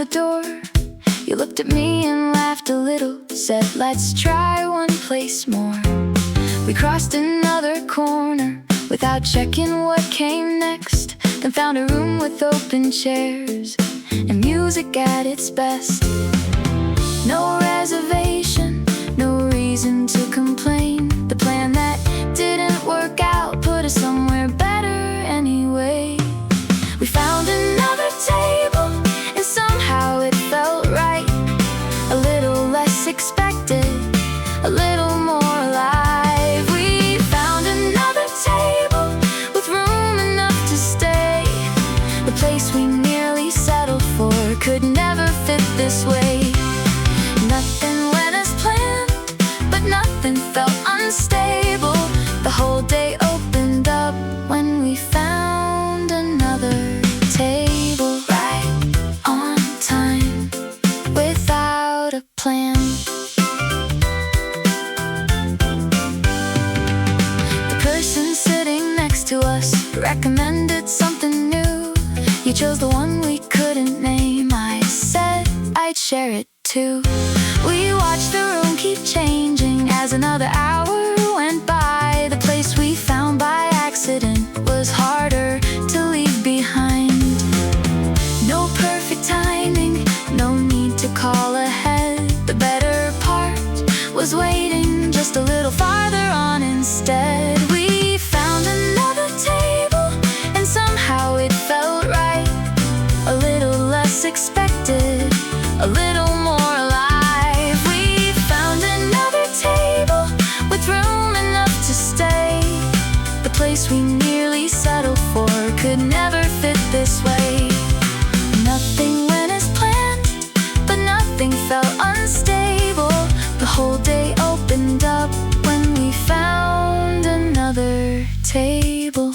the door. You looked at me and laughed a little, said let's try one place more. We crossed another corner without checking what came next, then found a room with open chairs and music at its best. No reservation, no reason to complain. The plan that didn't work out put us somewhere better anyway. We found another table and somehow it felt right. A little less expected, a little more alive. We found another table with room enough to stay. The place we nearly settled for could never fit this way. Nothing went as planned, but nothing felt unstable. The whole day opened up when we found another table. Right on time, without a plan. The person sitting next to us recommended something new. You chose the one we couldn't name. I said I'd share it too. We watched the room keep changing as another hour went by. The place we found by accident was harder to leave behind. No perfect timing, no need to call ahead. The better part was waiting just a little farther on instead. We found another table and somehow it felt right. A little less expected, a little more alive. We found another table with room enough to stay. The place we nearly settled for could never fit this way. Nothing went as planned, but nothing felt unstable. The whole day opened up when we found another table.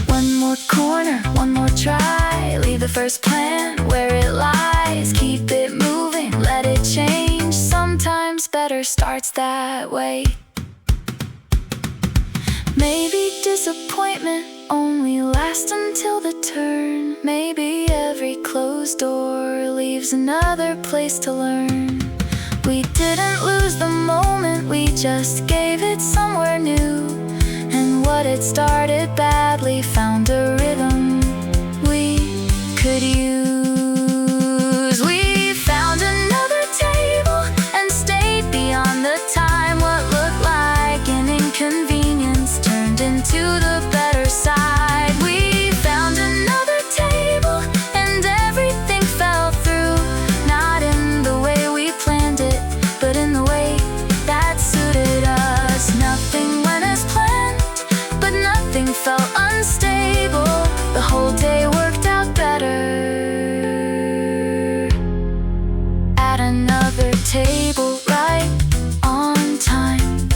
One more corner, one more try. Leave the first plan where it lies. Keep it moving, let it change. Sometimes better starts that way. Maybe disappointment only lasts until the turn. Maybe every closed door leaves another place to learn. We didn't lose the moment, we just gave it somewhere new. And what had started badly found a rhythm we could use. We found another table and stayed beyond the time. What looked like an inconvenience turned into the better side. We found another table and everything fell through. Not in the way we planned it, but in the way that suited us. Nothing went as planned, but nothing felt unstable. The whole day worked out better at another table, right on time,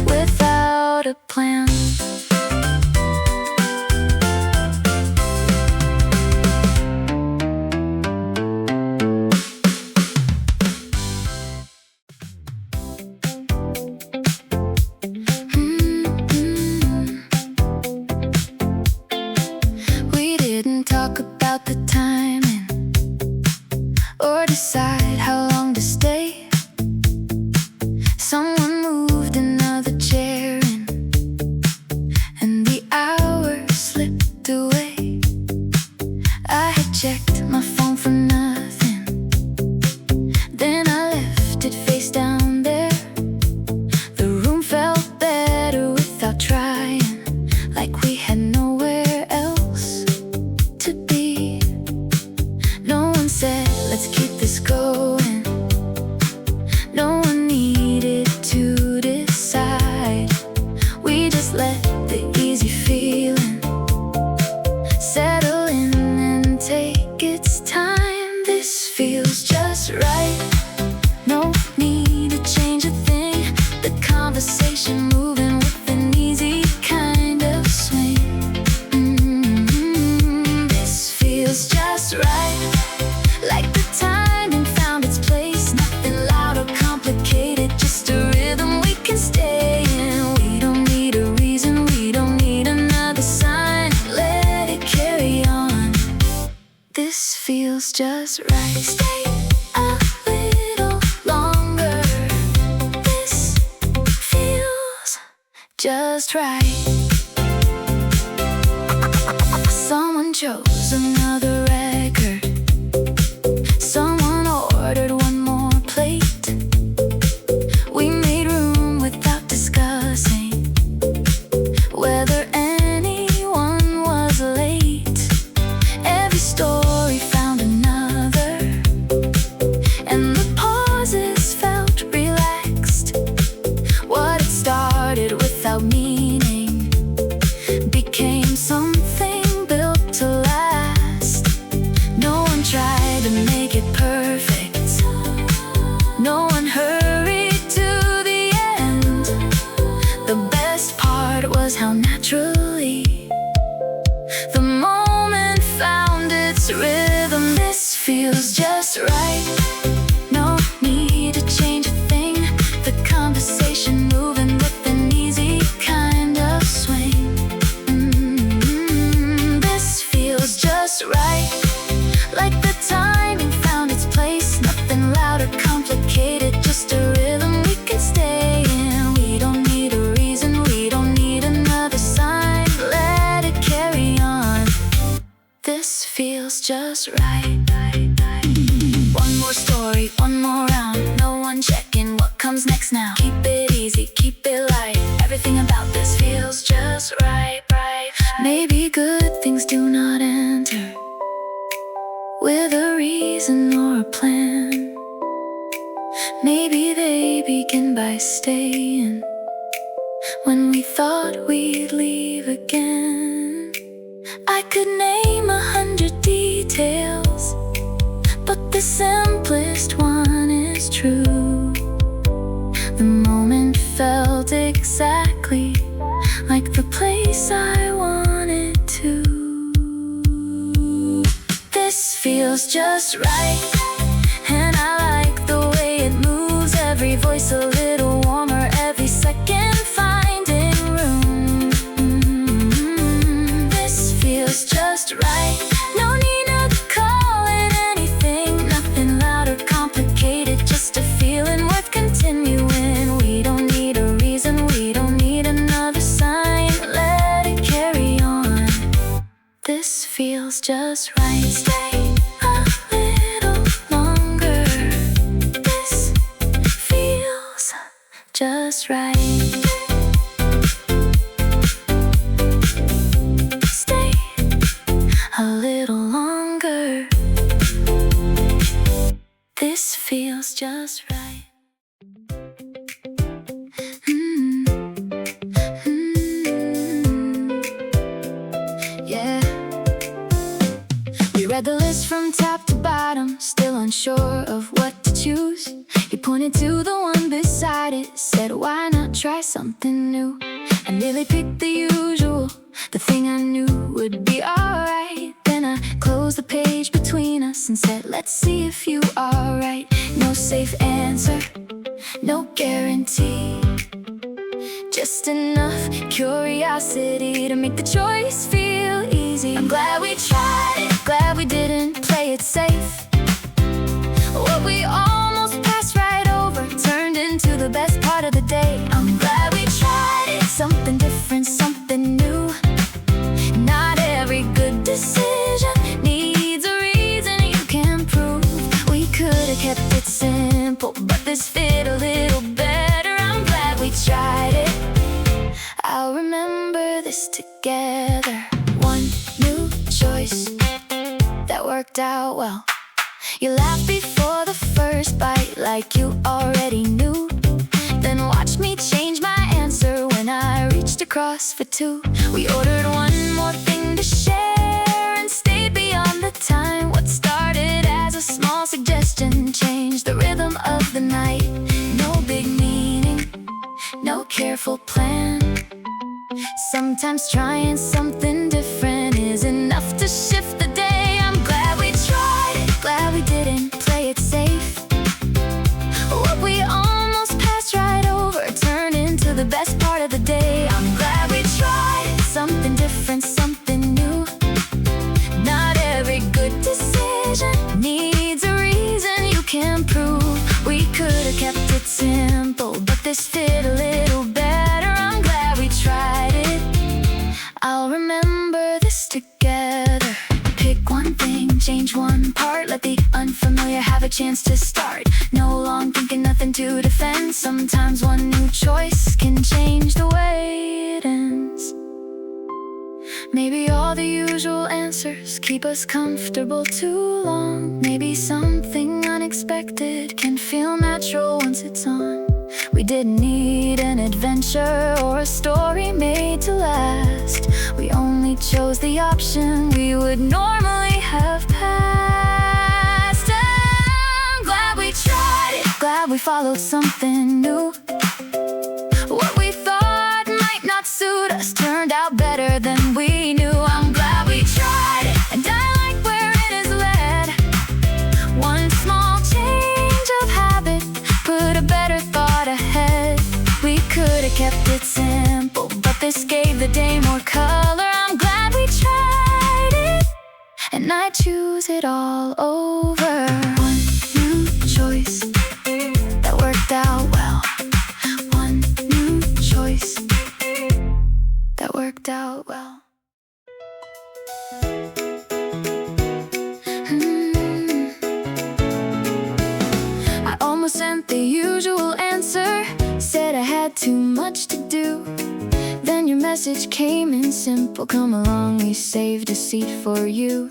without a plan. We didn't talk about the timing or decide how long to stay. Someone moved another chair in and the hour slipped away. I had checked my phone for nothing, then I left it face down there. The room felt better without trying, like we had nowhere else to be. No one said let's keep this going. No one needed to decide. We just let the easy feeling settle in and take its time. This feels just right. Stay a little longer. This feels just right. Someone chose another record. Someone ordered one more plate. We made room without discussing whether anyone was late. Every story found another, and the pauses felt relaxed. What had started without meaning became something built to last. No one tried to make it perfect. No one hurried to the end. The best part was how naturally the moment found its rhythm. This feels just right. No need to change a thing. The conversation moving with an easy kind of swing. This feels just right. Like the timing found its place. Nothing loud or complicated, just a rhythm we can stay in. We don't need a reason, we don't need another sign. Let it carry on. This feels just right. One more story, one more round. No one checking what comes next now. Keep it easy, keep it light. Everything about this feels just right. Maybe good things do not enter with a reason or a plan. Maybe they begin by staying when we thought we'd leave again. I could name 100 details, but the simplest one is true. The moment felt exactly like the place I wanted to. This feels just right, and I like the way it moves. Every voice a little warmer, every second finding room. This feels just right. No need to call it anything. Nothing loud or complicated, just a feeling worth continuing. We don't need a reason, we don't need another sign. Let it carry on. This feels just right. Stay a little longer. This feels just right. Stay a little longer. This feels just right. Yeah. We read the list from top to bottom, still unsure of what to choose. He pointed to the one beside it, said why not try something new. I nearly picked the usual, the thing I knew would be alright. Then I closed the page between us and said let's see if you are right. No safe answer, no guarantee, just enough curiosity to make the choice feel easy. I'm glad we tried it, glad we didn't play it safe. What we almost passed right over turned into the best part of the day. I'm glad we tried it, something different, something new. Not every good decision needs a reason you can prove. We could have kept it simple, but this fit a little better. I'm glad we tried it. I'll remember this together. One new choice that worked out well. You laughed before the first bite, like you already knew. Then watched me change my answer when I reached across for two. We ordered one more thing to share and stayed beyond the time. What started as a small suggestion changed the rhythm of the night. No big meaning, no careful plan. Sometimes trying something different is enough to shift the day. I'm glad we tried it, glad we didn't play it safe. What we almost passed right over turned into the best part of the day. I'm glad we tried it, something different, something new. Not every good decision this fit a little better. I'm glad we tried it. I'll remember this together. Pick one thing, change one part, let the unfamiliar have a chance to start. No long thinking, nothing to defend. Sometimes one new choice can change the way it ends. Maybe all the usual answers keep us comfortable too long. Maybe something unexpected can feel natural once it's on. We didn't need an adventure or a story made to last. We only chose the option we would normally have passed. I'm glad we tried it, glad we followed something new. What we thought might not suit us turned out better than we knew. I'm glad we tried it, and I like where it has led. One small change of habit put a better thought ahead. We could have kept it simple, but this gave the day more color. I'm glad we tried it, and I choose it all over. One new choice that worked out well. One new choice that worked out well. I almost sent the usual answer, said I had too much to do. Then your message came in simple, come along, we saved a seat for you.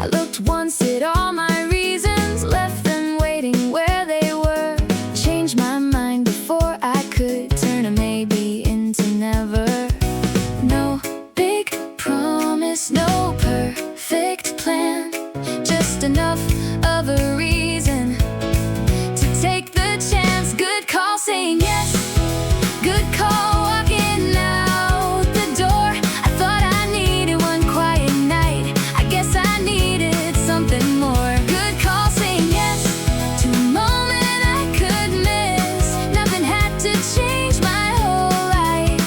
I looked once at all my reasons, left them waiting where they were. Changed my mind before I could turn a maybe into never. No big promise, no perfect plan, just enough of a reason to take the chance. Good call saying yes, good call walking out the door. I thought I needed one quiet night, I guess I needed something more. Good call saying yes to a moment I could miss. Nothing had to change my whole life,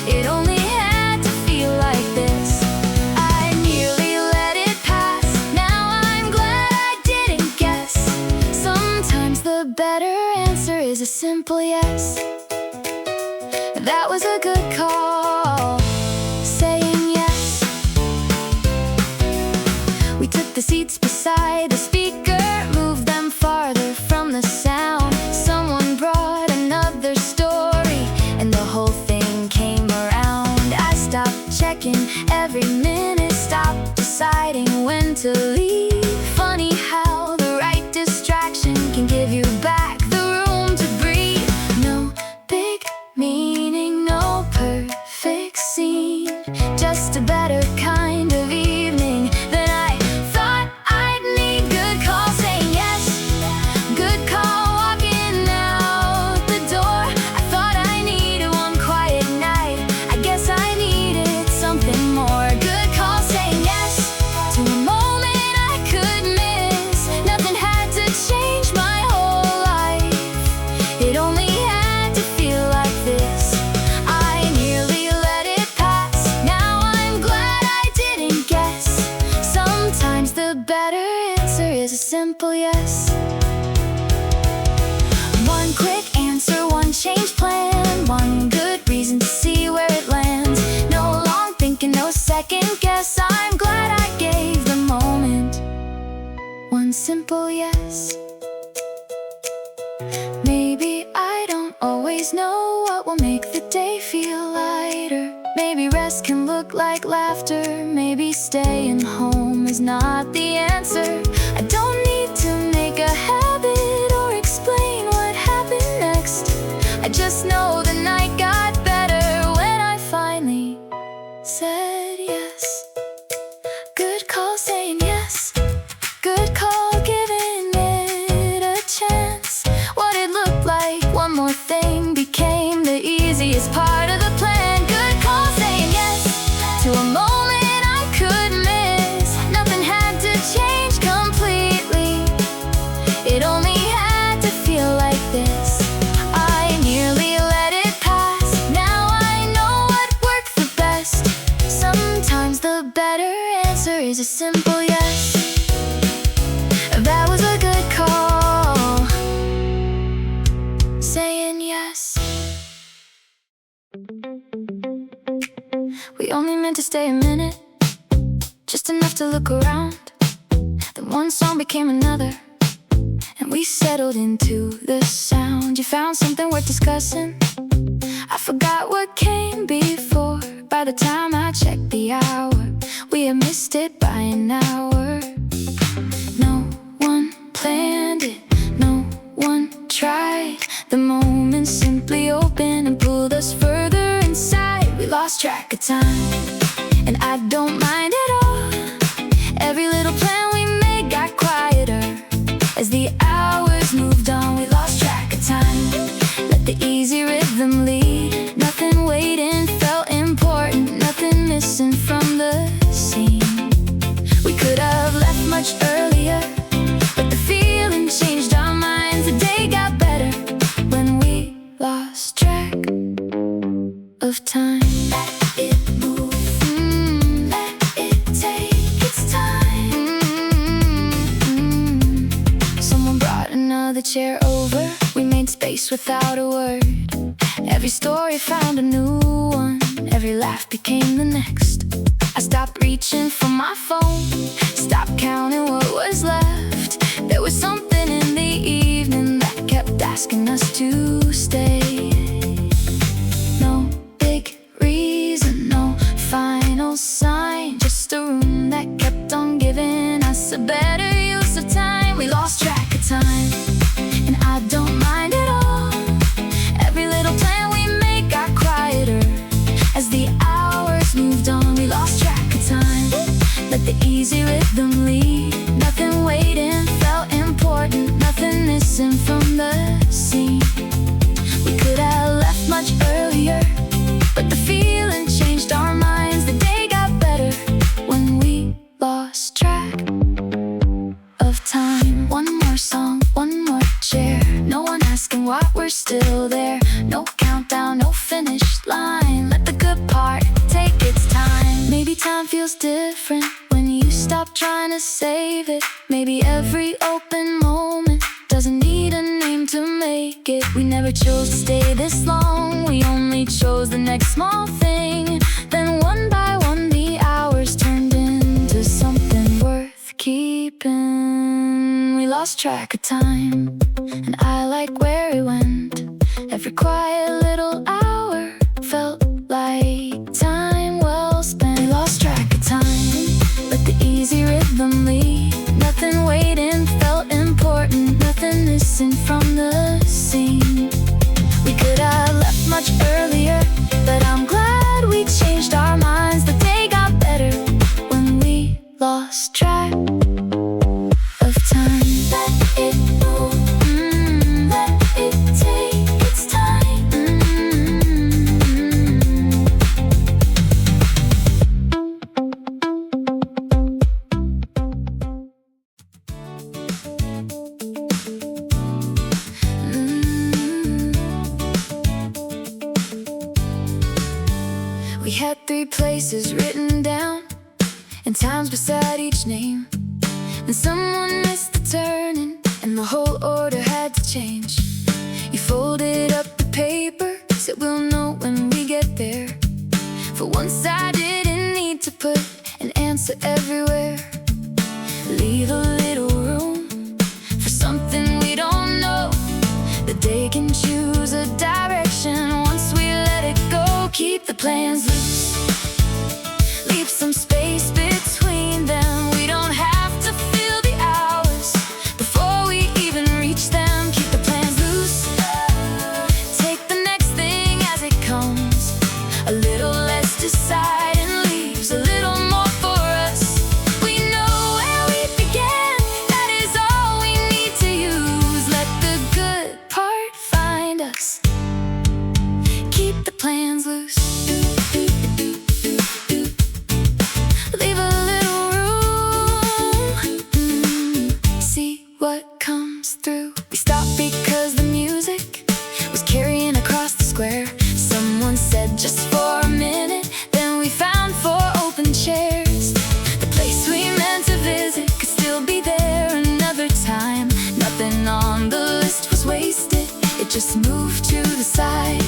it only had to feel like this. I nearly let it pass, now I'm glad I didn't guess. Sometimes the better answer is a simple yes. That was a good call, saying yes. We took the seats beside the speaker, moved them farther from the sound. Someone brought another story, and the whole thing came around. I stopped checking every minute, stopped deciding when to leave. Funny how the right distraction can give you back the room to breathe. No big meaning, no perfect scene, just a better kind of evening than I thought I'd need. Good call saying yes, good call walking out the door. I thought I needed one quiet night, I guess I needed something more. Good call saying yes to a moment I could miss. Nothing had to change my whole life, it only had to feel like this. I nearly let it pass, now I'm glad I didn't guess. Sometimes the better answer is a simple yes. One quick answer, one change plan, one good reason to see where it lands. No long thinking, no second guess, I'm glad I gave the moment one simple yes. Maybe I don't always know what will make the day feel lighter. Maybe rest can look like laughter, maybe staying home is not the answer. I don't need to make a habit or explain what happened next. I just know the night got better when I finally said yes. Good call saying yes, good call giving it a chance. What it looked like, one more thing became the easiest part of the plan. Good call saying yes to a moment I could miss. Nothing had to change, come meant to stay a minute, just enough to look around. Then one song became another, and we settled into the sound. You found something worth discussing. I forgot what came before. By the time I checked the hour, we had missed it by an hour. No one planned it, no one tried. The moment simply opened and pulled us further inside. We lost track of time, and I don't mind at all. Every little plan we made got quieter as the hours moved on. We lost track of time, let the easy rhythm lead. Nothing waiting felt important, nothing missing from the scene. We could have left much earlier, but the feeling changed our minds. The day got better when we lost track of time. Let it move, let it take its time. Someone brought another chair over, we made space without a word. Every story found a new one, every laugh became the next. I stopped reaching for my phone, stopped counting what was left. There was something in the evening that kept asking us to stay. No big reason, no final sign, just a room that kept on giving us a better use of time. We lost track of time, and I don't mind at all. Every little plan we made got quieter as the hours moved on. We lost track of time, let the easy rhythm lead. Nothing waiting felt important, nothing missing from the scene. We could have left much earlier, but the feeling changed our minds. The day got better when we lost track of time. One more song, one more chair, no one asking why we're still there. No countdown, no finish line, let the good part take its time. Maybe time feels different when you stop trying to save it. Maybe every open moment doesn't need a name to make it. We never chose to stay this long, we only chose the next small thing. Then one by one the hours turned into something worth keeping. We lost track of time, and I like where it went. Every quiet little hour felt like time well spent. We lost track of time, let the easy rhythm lead. Nothing waiting felt important, nothing missing from the scene. We could have left much earlier, but I'm glad we changed our minds. The day got better when we lost track of time. Let it move, let it take its time. We had 3 places written down and times beside each name. Then someone missed the turning and the whole order had to change. You folded up the paper, said we'll know when we get there. For once I didn't need to put an answer everywhere. Leave a little room for something we don't know. The day can choose a direction once we let it go. Keep the plans loose, leave some space between them. We don't have to fill the hours before we even reach them. Keep the plans loose, take the next thing as it comes. A little less decide and leaves a little more for us. We know where we began, that is all we need to use. Let the good part find us. Keep the plans loose, leave a little room, see what comes through. We stopped because the music was carrying across the square. Someone said just for a minute, then we found 4 open chairs. The place we meant to visit could still be there another time. Nothing on the list was wasted, it just moved to the side.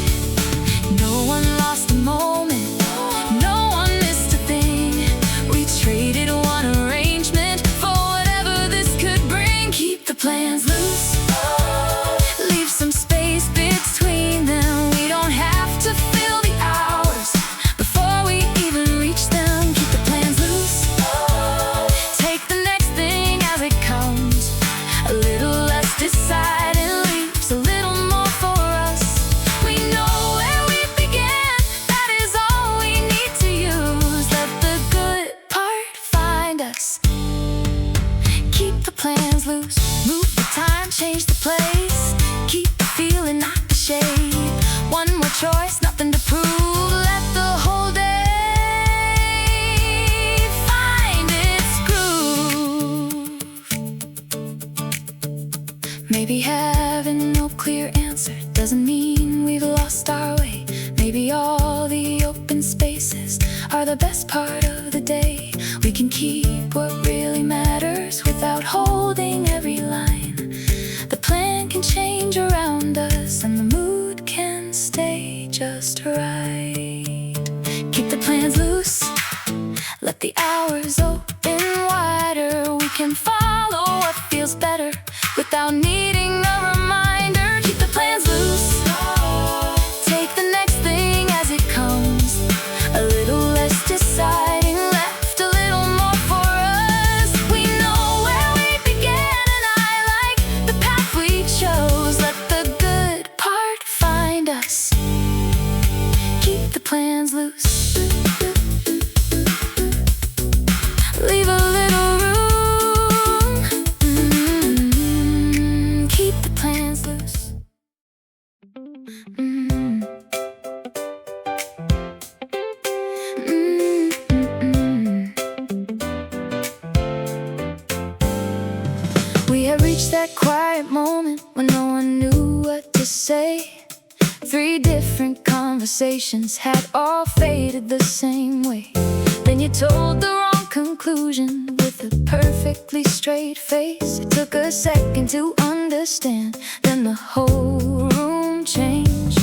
No one lost a moment, no one missed a plans loose. Leave some space between them. We don't have to fill the hours before we even reach them. Keep the plans loose. Take the next thing as it comes. A little less deciding leaves a little more for us. We know where we began. That is all we need to use. Let the good part find us. Keep the plans loose. Move the time, change the place. Keep the feeling, not the shape. One more choice, nothing to prove. Let the whole day find its groove. Maybe having no clear answer doesn't mean we've lost our way. Maybe all the open spaces are the best part of the day. We can keep what really matters without holding every line. The plan can change around us and the mood can stay just right. Keep the plans loose. Let the hours open wider. We can follow what feels better without needing a reminder. Keep the plans loose. Take the next thing as it comes. A little less deciding left, a little more for us. We know where we began and I like the path we chose. Let the good part find us. Keep the plans loose. Leave a little room. Keep the plans loose. We had reached that quiet moment when no one knew what to say. 3 different conversations had all faded the same way. Then you told the wrong conclusion with a perfectly straight face. It took a second to understand, then the whole room changed.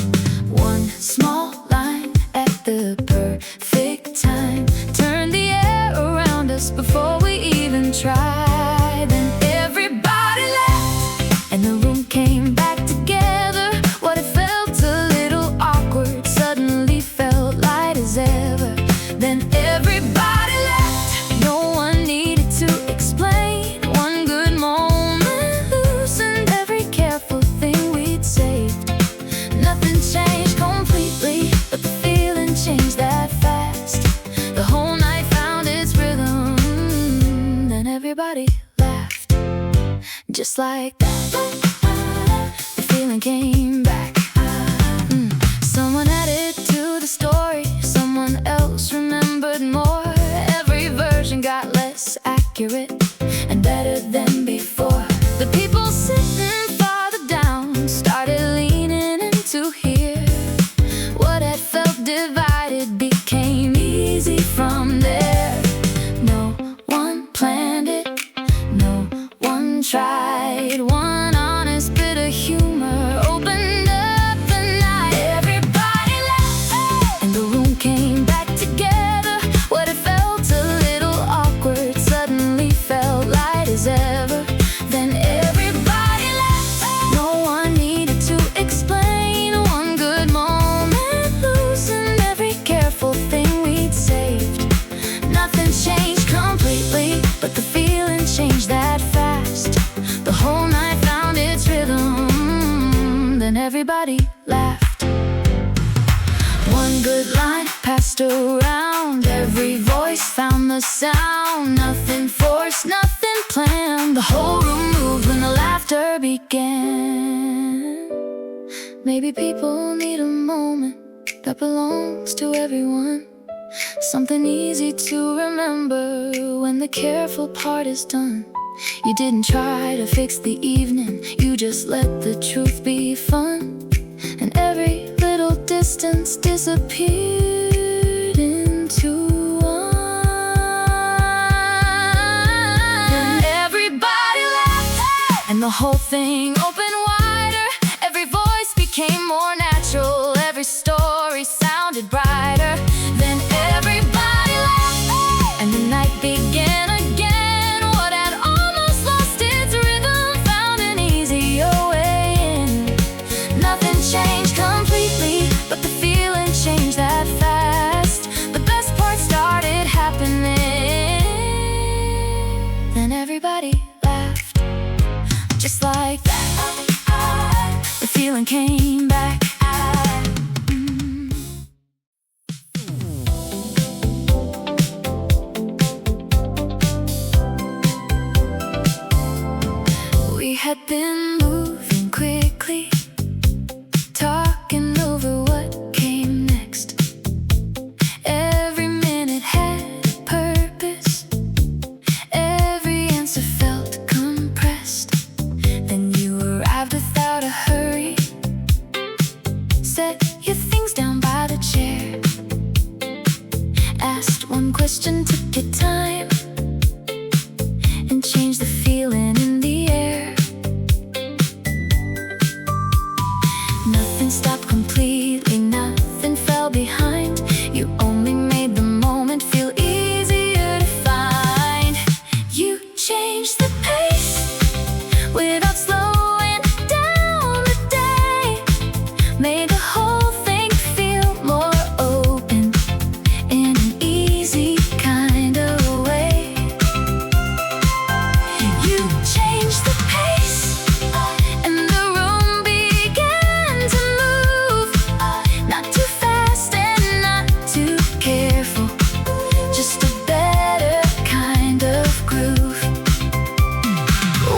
One small line at the perfect time turned the air around us before we even tried. Then everybody left and the room came back together. What it felt a little awkward suddenly felt light as ever. Then everybody left, no one needed to explain. One good moment loosened every careful thing we'd saved. Nothing changed completely, but the feeling changed that fast. The whole night found its rhythm, then everybody laughed. Just like that, the feeling came back. Someone added to the story, someone else remembered more. Every version got less accurate and better than before. The people sitting farther down started leaning in to hear. What had felt divided became easy from there. No one planned it, no one tried. One honest bit of humor opened up the night. Everybody laughed and the room came back together. What it felt a little awkward suddenly felt light as ever. Then everybody laughed, no one needed to explain. One good moment loosened every careful thing we'd saved. Nothing changed completely, but the feeling changed that fast. The whole night found its rhythm, then everybody laughed. One good line passed around, every voice found the sound. Nothing forced, nothing planned. The whole room moved when the laughter began. Maybe people need a moment that belongs to everyone. Something easy to remember when the careful part is done. You didn't try to fix the evening, you just let the truth be fun. And every little distance disappeared into one. And everybody laughed, and the whole thing opened wider. Every voice became more natural, every story sounded brighter. Then everybody laughed, and the night began again. What had almost lost its rhythm found like that. The feeling came back. We had been moving quickly, talking over what came next. Every minute had a purpose, every answer felt compressed. Then you arrived without a hurry, set your things down by the chair, asked one question, took your time, and changed the feeling in the air. Nothing stopped completely, nothing fell behind. You only made the moment feel easier to find. You changed the pace without slowing down the day, made the whole thing feel more open in an easy kind of way. You changed the pace and the room began to move, not too fast and not too careful, just a better kind of groove.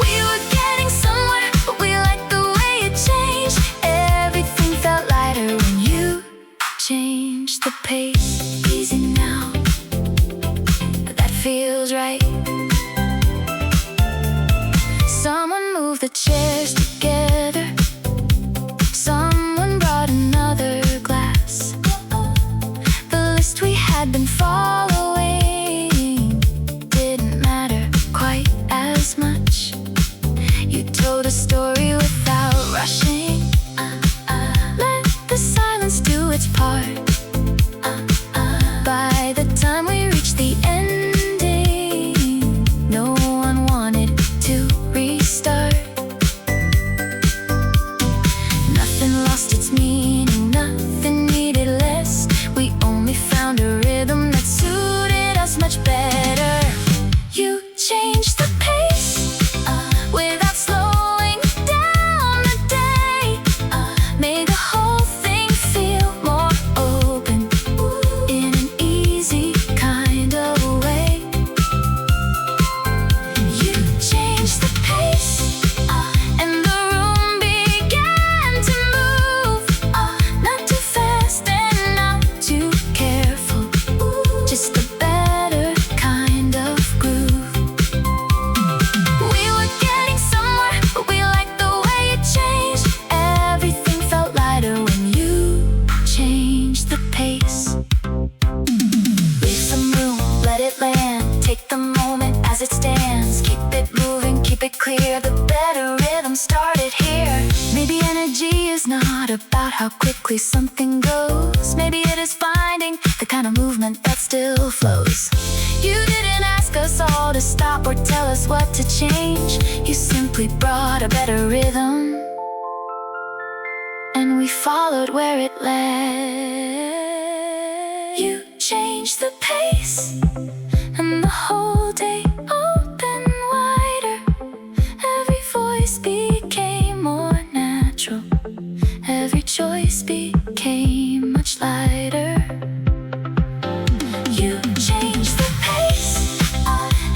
We were getting somewhere, but we liked the way it changed. Everything felt lighter when you changed the pace. Easy now, that feels right. Someone moved the chairs together, someone brought another glass. The list we had been following didn't matter quite as much. You told a story without rushing, let the silence do its part. By the time we reached the ending, no one wanted to restart. Nothing lost its meaning, nothing needed less. We only found a rhythm that suited us much better. You changed the pace without slowing down the day, made the whole thing feel more open in an easy kind of way. You changed the pace and the room began to move, not too fast and not too careful, just a better kind of groove. We were getting somewhere, but we liked the way it changed. Everything felt lighter when you changed the pace. Leave some room, let it land, take the moment as it stands. Keep it moving, keep it clear, the better rhythm started here. Maybe energy is not about how quickly something goes. Maybe it is finding the kind of movement that still flows. You didn't ask us all to stop or tell us what to change. You simply brought a better rhythm, and we followed where it led. You changed the pace and the whole day opened wider. Every voice became more natural, every choice became much lighter. You changed the pace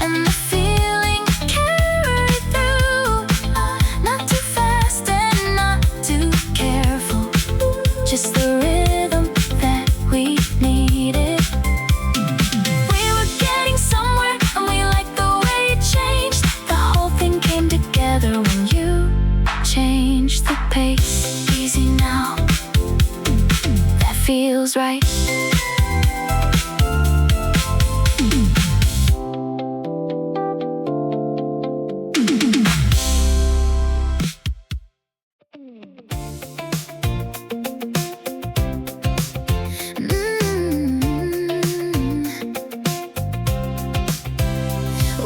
and the feeling carried through, not too fast and not too careful, just the rhythm that we needed. We were getting somewhere and we liked the way it changed. The whole thing came together when you changed the pace. Easy now, that feels right.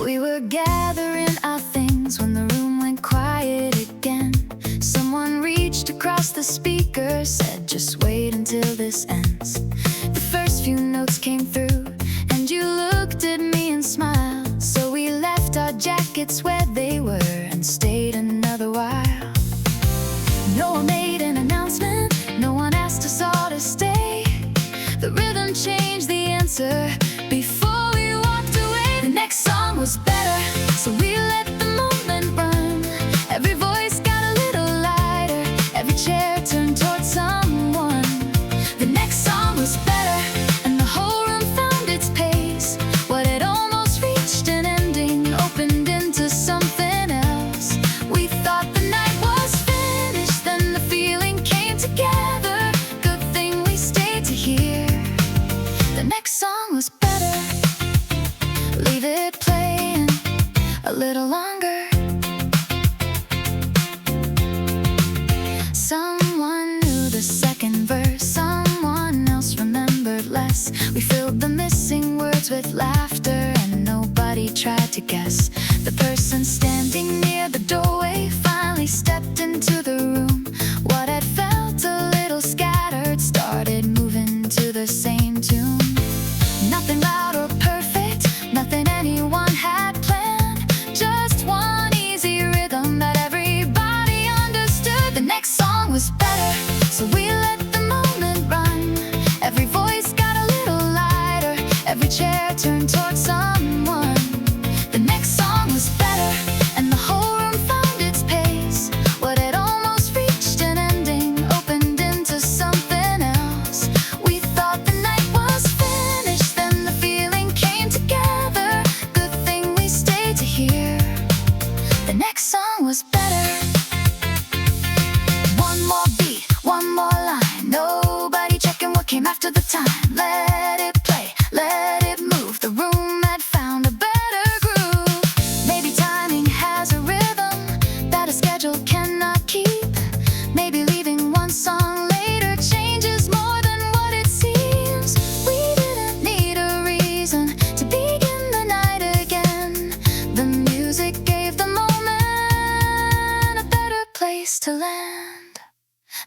We were gathering our things when the room went quiet again. Someone reached across the speaker, said, "Just wait until this ends." to guess. The person standing near the doorway finally stepped into the room. What had felt a little scattered started moving to the same tune. Nothing loud or perfect, nothing anyone had planned, just one easy rhythm that everybody understood. The next song was better, so we let the moment run. Every voice got a little lighter, every chair turned towards someone. The next song was better, and the whole room found its pace. What had almost reached an ending opened into something else. We thought the night was finished, then the feeling came together. Good thing we stayed to hear. The next song was better. One more beat, one more line, nobody checking what came after the time. Let it play, let it move. The room had found a better groove. Maybe timing has a rhythm that a schedule cannot keep. Maybe leaving one song later changes more than what it seems. We didn't need a reason to begin the night again. The music gave the moment a better place to land.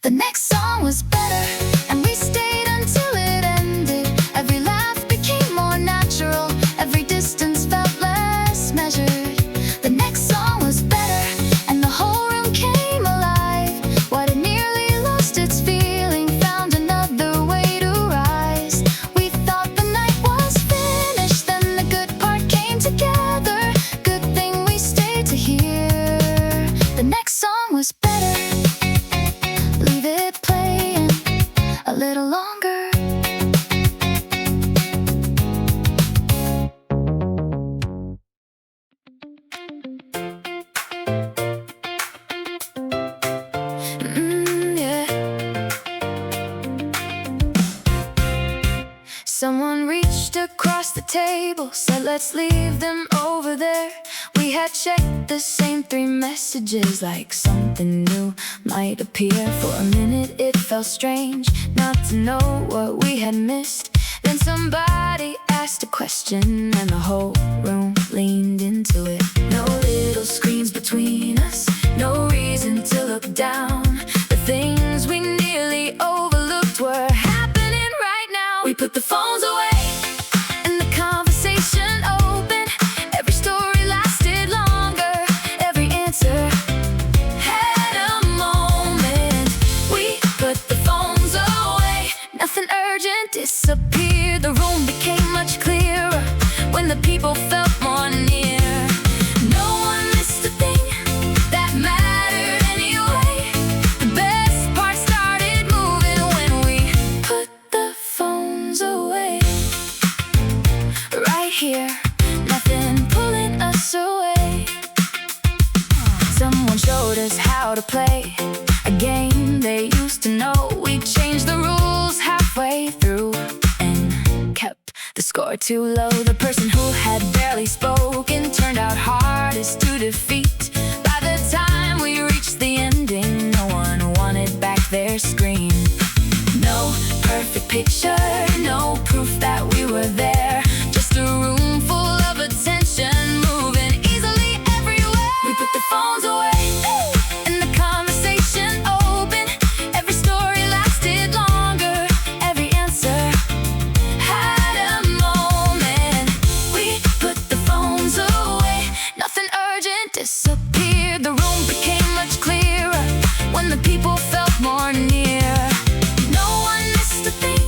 The next song was better, and we stayed until it ended. Every laugh became more natural, every distance felt less measured. The next song was better, and the whole room came alive. What had nearly lost its feeling found another way to rise. We thought the night was finished, then the good part came together. Good thing we stayed to hear. The next song was better. Leave it playing a little longer. Yeah. Someone reached across the table, said let's leave them over there. We had checked the same 3 messages like something new might appear. For a minute it felt strange not to know what we had missed. Then somebody asked a question and the whole room leaned into it. No little screens between us, no reason to look down. The things we nearly overlooked were happening right now. We put the phones away and the conversation open. Every story lasted longer, every answer had a moment. We put the phones away, nothing urgent disappeared. The room became much clearer when the people felt more near. No one missed a thing that mattered anyway. The best part started moving when we put the phones away. Right here, nothing pulling us away. Someone showed us how to play a game they used to know. We changed the rules halfway through and kept the score too low. The person who had barely spoken turned out hardest to defeat. By the time we reached the ending, no one wanted back their screen. No perfect picture, no proof that we were there. Just a room full of attention moving easily everywhere. We put the phones away and the conversation open. Every story lasted longer, every answer had a moment. We put the phones away, nothing urgent disappeared. The room became much clearer when the people felt more near. No one missed a thing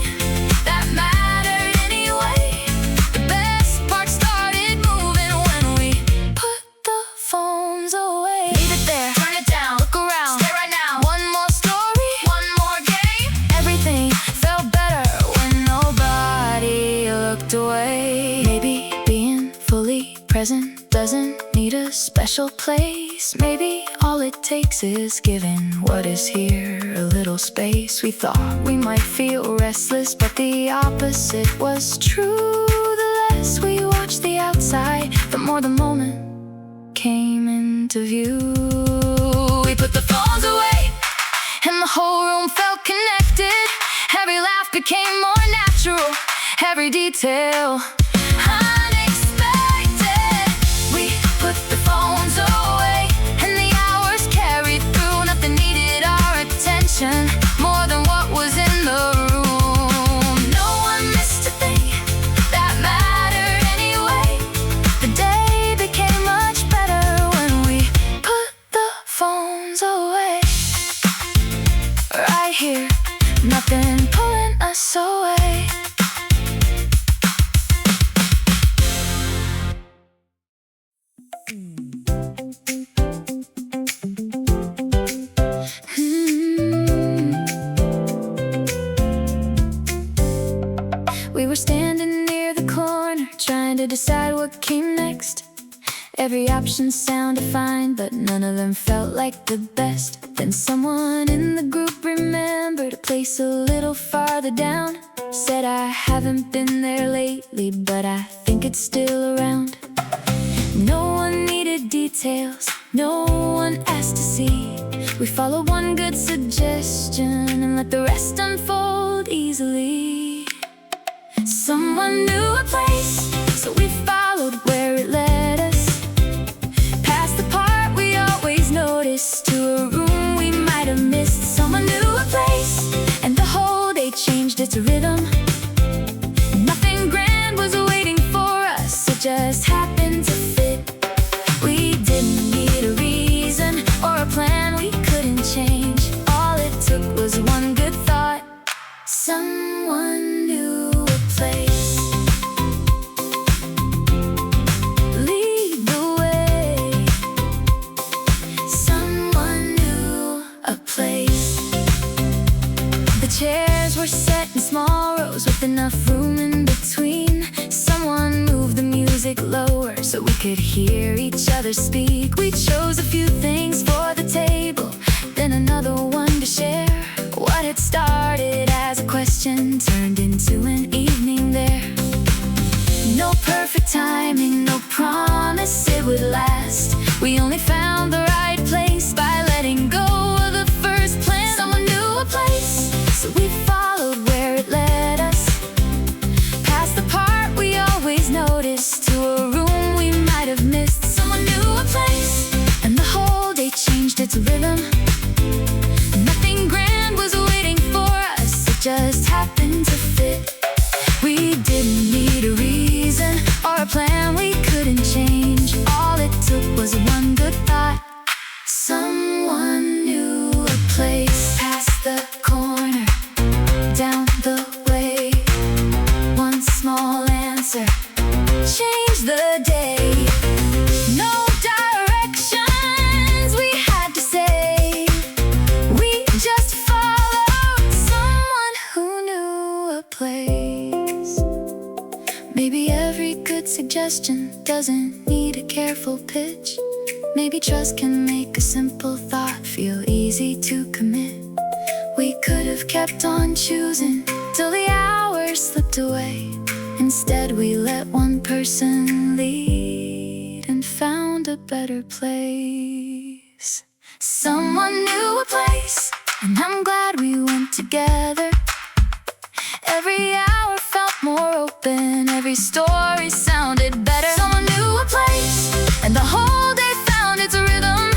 that mattered anyway. The best part started moving when we put the phones away. Leave it there, turn it down, look around, stay right now. One more story, one more game. Everything felt better when nobody looked away. Maybe being fully present doesn't need a special place. Maybe all it takes is giving what is here a little space. We thought we might feel restless, but the opposite was true. The less we watched the outside, the more the moment came into view. We put the phones away and the whole room felt connected. Every laugh became more natural, every detail unexpected. We seconds away. Right here, nothing pulling us away. We were standing near the corner, trying to decide what came next. Every option sounded fine, but none of them felt like the best. Then someone in the group remembered a place a little farther down. Said, I haven't been there lately, but I think it's still around. No one needed details, no one asked to see. We followed one good suggestion and let the rest unfold easily. Someone knew a place, so we followed where it led us. Past the part we always noticed, to a room we might have missed. Someone knew a place, and the whole day changed its rhythm. Nothing grand was waiting for us, it just happened to fit. We didn't need a reason or a plan we couldn't change. All it took was one good thought. Someone knew a place. Lead the way. Someone knew a place. The chairs were set in small rows with enough room in between. Someone moved the music lower so we could hear each other speak. We chose a few things for the table, then another one to share. What had started as a question turned into an evening there. No perfect timing, no promise it would last. We only found the right place by letting go of the first plan. Someone knew a place, so we followed where it led us. Past the part we always noticed, to a room we might have missed. Someone knew a place, and the whole day changed its rhythm. Nothing grand was waiting for us, it just happened to fit. We didn't need a reason or a plan we couldn't change. All it took was one good thought. Someone knew a place. Past the corner, down the way. One small answer changed the day. No directions we had to say, we just followed someone who knew a place. Maybe every good suggestion doesn't need a careful pitch. Maybe trust can make a simple thought feel easy to commit. We could have kept on choosing till the hours slipped away. Instead we let one person lead and found a better place. Someone knew a place, and I'm glad we went together. Every hour felt more open, every story sounded better. Someone knew a place, and the whole day found its rhythm.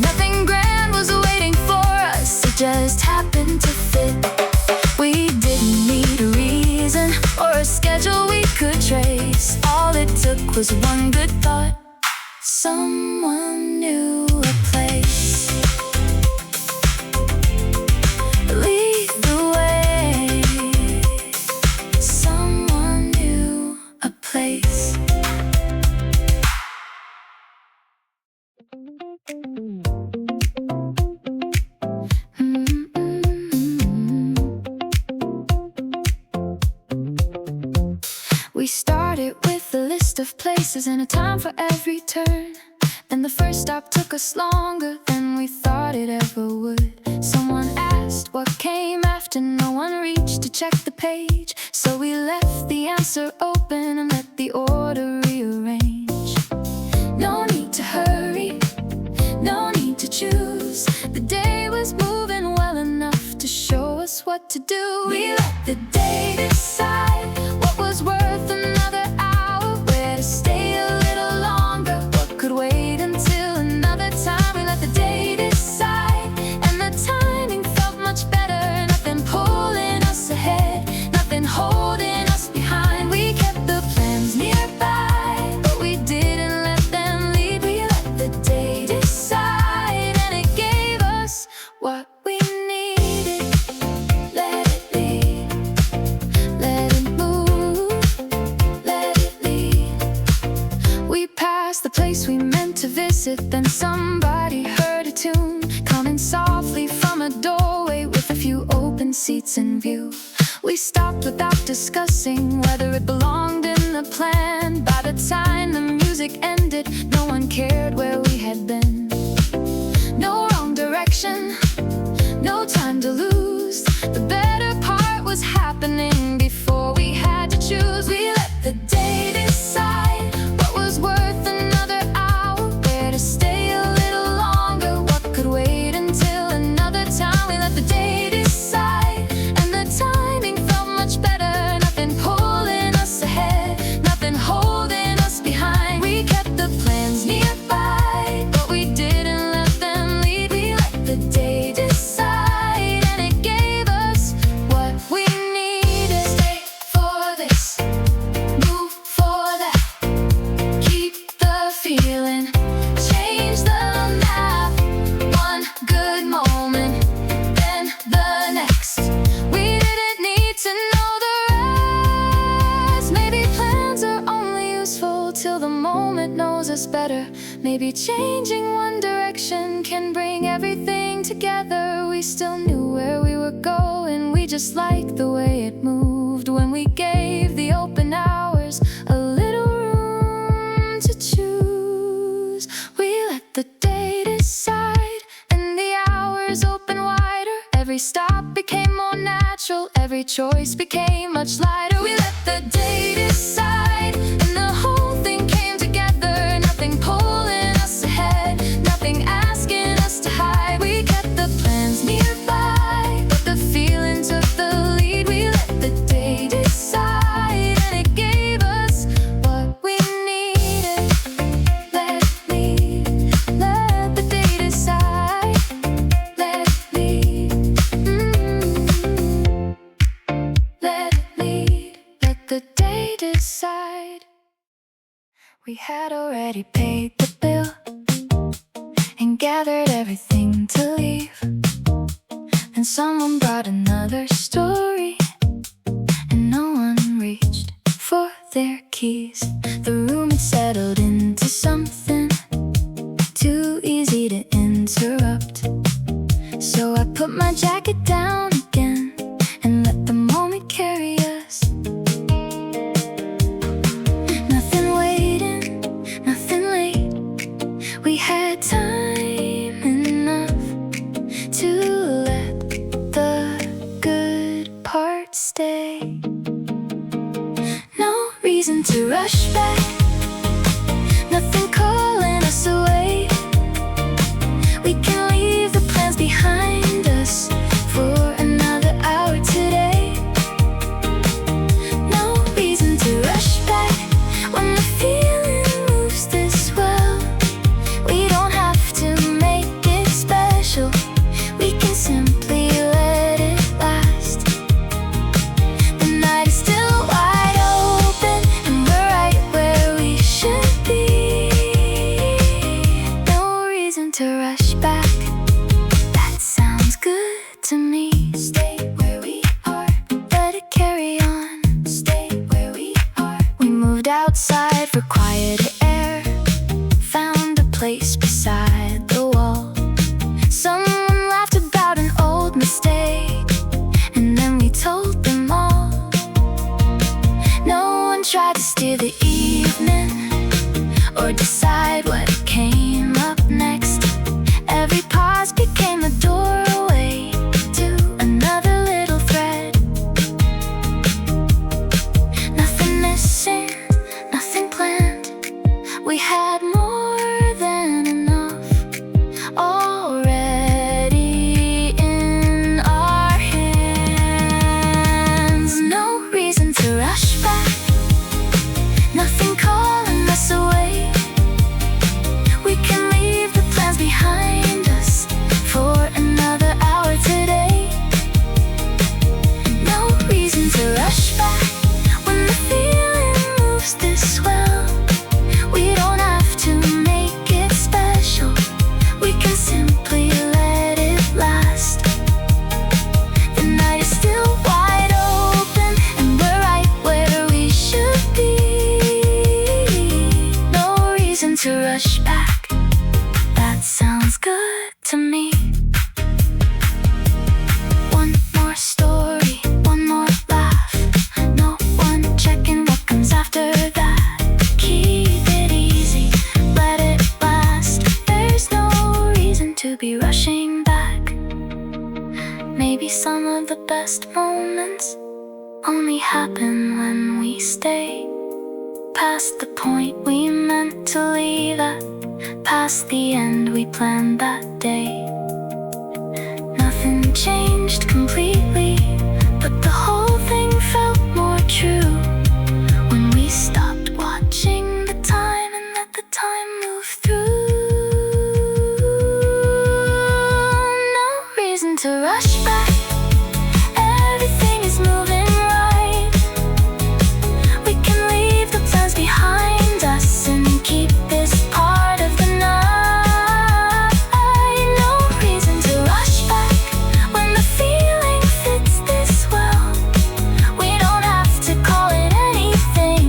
Nothing grand was waiting for us, it just happened to fit. We didn't need a reason or a schedule we could trace. All it took was one good thought. Someone knew a place. Lead the way. Someone knew a place. We started with a list of places and a time for every turn. Then the first stop took us longer than we thought it ever would. Someone asked what came after, no one reached to check the page. So we left the answer open and let the order rearrange. No need to hurry, no need to choose. The day was moving well enough to show us what to do. We let the day decide what was worth another hour, where to stay a little longer, what could wait until another time. We let the day decide, and the timing felt much better. Nothing pulling us ahead, nothing holding us behind. We kept the plans nearby, but we didn't let them lead. We let the day decide, somebody heard a tune coming softly from a doorway with a few open seats in view. We stopped without discussing whether it belonged in the plan. By the time the music ended, no one cared where we had been. No wrong direction, no time to lose. The better part was happening before we had to choose. We let the day decide what was worth another hour, where to stay a little longer, what could wait until another time. We let the day decide, and the timing felt much better. Nothing pulling us ahead, nothing holding us behind. We kept the plans nearby, but we didn't let them lead. We let the day decide, and it gave us what we needed. Stay for this, move for that, keep the feeling, change the map. One good moment, then the next. We didn't need to know the rest. Maybe plans are only useful till the moment knows us better. Maybe changing one direction can bring everything together. We still knew where we were going, we just liked the way it moved. When we gave the open hours a little room to choose, we let the day decide, and the hours open wider. Every stop became more natural, every choice became much lighter. We let the day decide, and the whole thing came together. Nothing pulling us ahead, nothing asking us to hide. We kept the plans nearby, but the feeling took the lead. We let the day decide, and it gave us what we needed. Let it lead, let the day decide. Let it lead, let it lead, let the day decide. We had already paid the bill and gathered everything to leave. And someone brought another story, and no one reached for their keys. The room had settled into something too easy to interrupt. So I put my jacket down again and let the moment carry us. Nothing waiting, nothing late. We had time enough to let the good part stay. No reason to rush back, nothing calling us away. We can leave the plans behind us for another hour today. No reason to rush back when the feeling moves this well. We don't have to make it special, we can simply let it last. The night is still wide open, and we're right where we should be. No reason to rush back, that sounds good to me. Stay where we are, let it carry on. Stay where we are. We moved outside for quieter air, found a place beside the wall. Someone laughed about an old mistake, and then we told them all. No one tried to steer the evening or decide what came up next. Every pause became a doorway good to me. One more story, one more laugh. No one checking what comes after that. Keep it easy, let it last. There's no reason to be rushing back. Maybe some of the best moments only happen when we stay past the point we meant to leave at, past the end we planned that day. Nothing changed completely, but the whole thing felt more true when we stopped watching the time and let the time move through. No reason to rush back. Everything is moving right. We can leave the plans behind us and keep this part of the night. No reason to rush back when the feeling fits this well. We don't have to call it anything.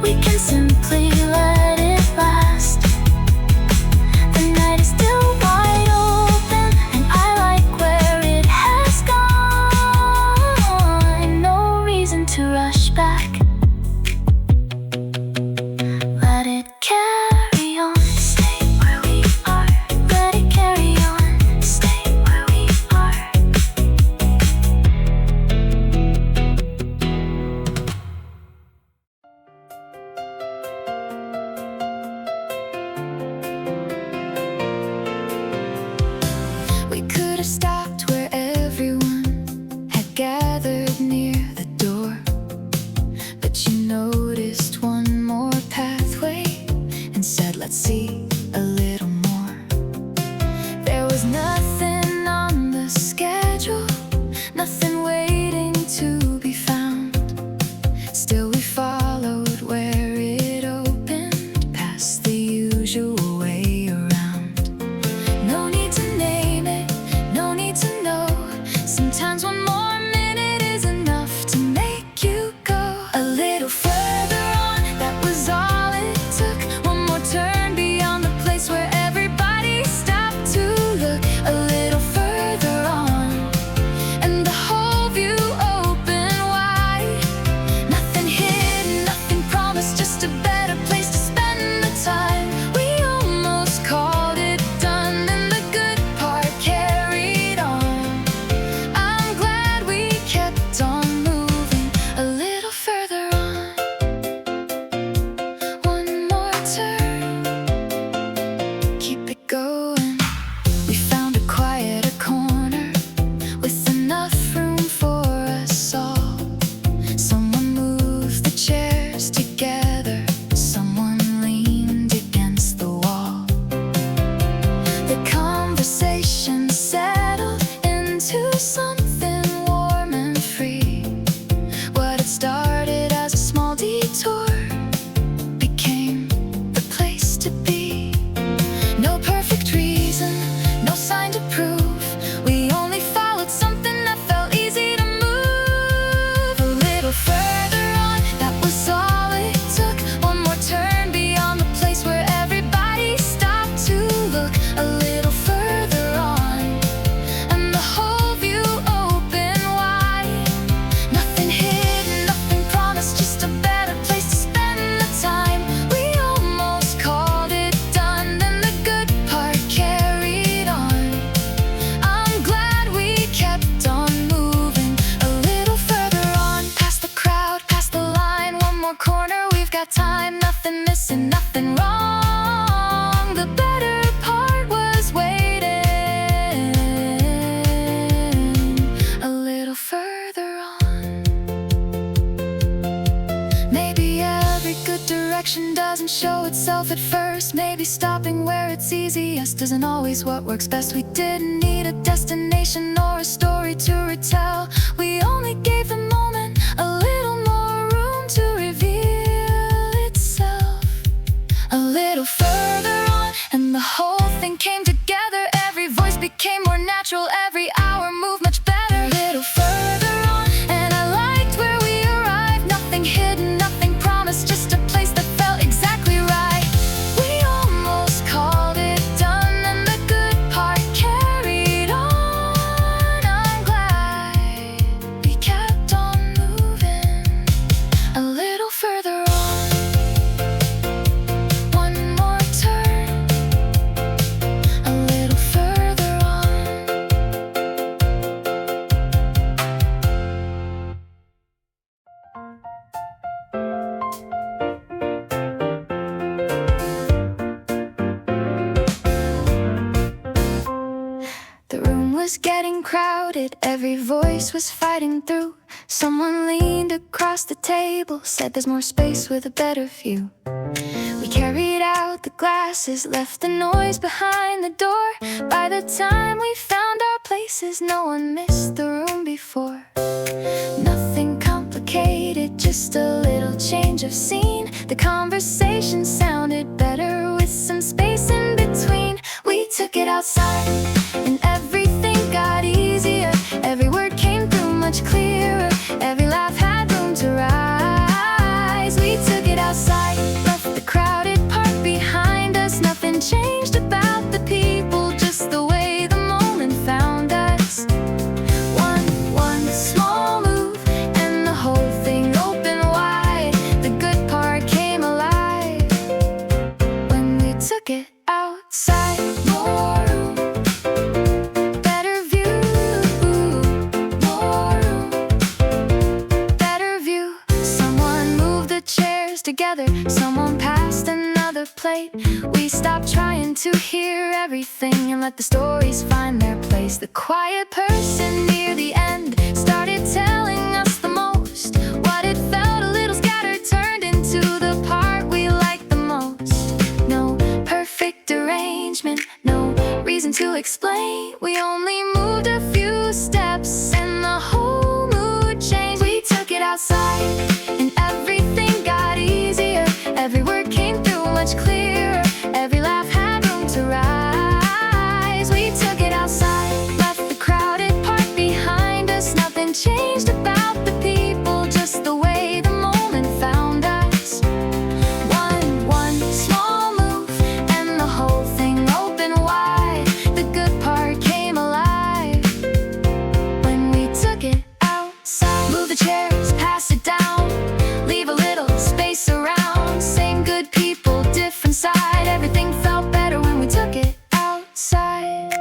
We can simply let it last. The night is still wide open and I like where it has gone. No reason to rush back. Let it carry on, stay where we are. Let it carry on, stay where we are. We could have stopped where everyone had gathered near the door, but you noticed one more pathway and said, let's see a little more. There was nothing on the schedule, nothing waiting to be found. Still we followed where it opened, past the usual way around. No need to name it, no need to know. Sometimes one more minute is enough to make you go a little further on. That was all it took. One more turn beyond the place where everybody stopped to look. A little further on, and the whole view open wide. Nothing hidden, nothing promised, just a better place to spend the time. We almost called it done, and the good part carried on. I'm glad we kept on moving a little further on. One more turn, keep it going. We found a quieter corner with enough room for us all. Someone moved the chairs together, someone leaned against the wall. The conversation settled into something warm and free. What had started as a small detour became the place to be. No perfect reason, no sign to prove. We only followed something that felt easy to move. A little further on, that was all it took. One more turn beyond the place where everybody stopped to look. A little further on, and the whole view open wide. Nothing hidden, nothing promised, just a better place to spend the time. We almost called it done, and the good part carried on. I'm glad we kept on moving a little further on, past the crowd, past the line. One more corner, we've got time. Nothing missing, nothing wrong. The better part was waiting a little further on. Maybe every good direction doesn't show itself at first. Maybe stopping where it's easiest isn't always what works best. We didn't need a destination or a story to retell. We only gave the moment a little more room to reveal itself. A little further on, and the whole thing came together. Every voice became more natural, every hour moved much better. A little further on, and I liked where we arrived. Nothing hidden, nothing promised, just a place that felt exactly right. We almost called it done, and the good was getting crowded, every voice was fighting through. Someone leaned across the table, said there's more space with a better view. We carried out the glasses, left the noise behind the door. By the time we found our places, no one missed the room before. Nothing complicated, just a little change of scene. The conversation sounded better with some space in between. We took it outside and everything got easier. Every word came through much clearer. Every laugh had room to rise. We took it outside, left the crowded part behind us. Nothing changed about the people, just the way the moment found us. One small move and the whole thing opened wide. The good part came alive when we took it outside. More room, better view. More room, better view. Someone moved the chairs together, someone passed another plate. We stopped trying to hear everything and let the stories find their place. The quiet person near the end started telling us the most. What it felt a little scattered turned into the part we liked the most. No perfect arrangement, no reason to explain. We only moved a few steps and the whole mood changed. We took it outside and everything got easier. Every word came through much clearer. Every laugh had room to rise. We took it outside, left the crowded part behind us. Nothing changed about the people, just the way the moment found us. One small move and the whole thing opened wide. The good part came alive when we took it outside. Move the chairs, pass it down, leave a little space around. Same good people, different side. Everything felt better when we took it outside.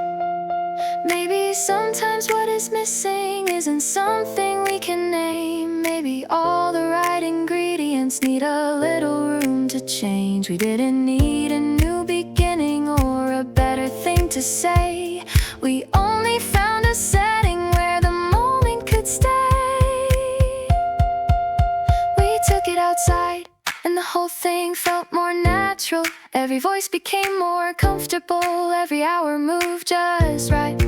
Maybe sometimes what is missing isn't something we can name. Maybe all the right ingredients need a little room to change. We didn't need a new beginning or a better thing to say. We only found a setting where the moment could stay. We took it outside and the whole thing felt more natural. Every voice became more comfortable. Every hour moved just right.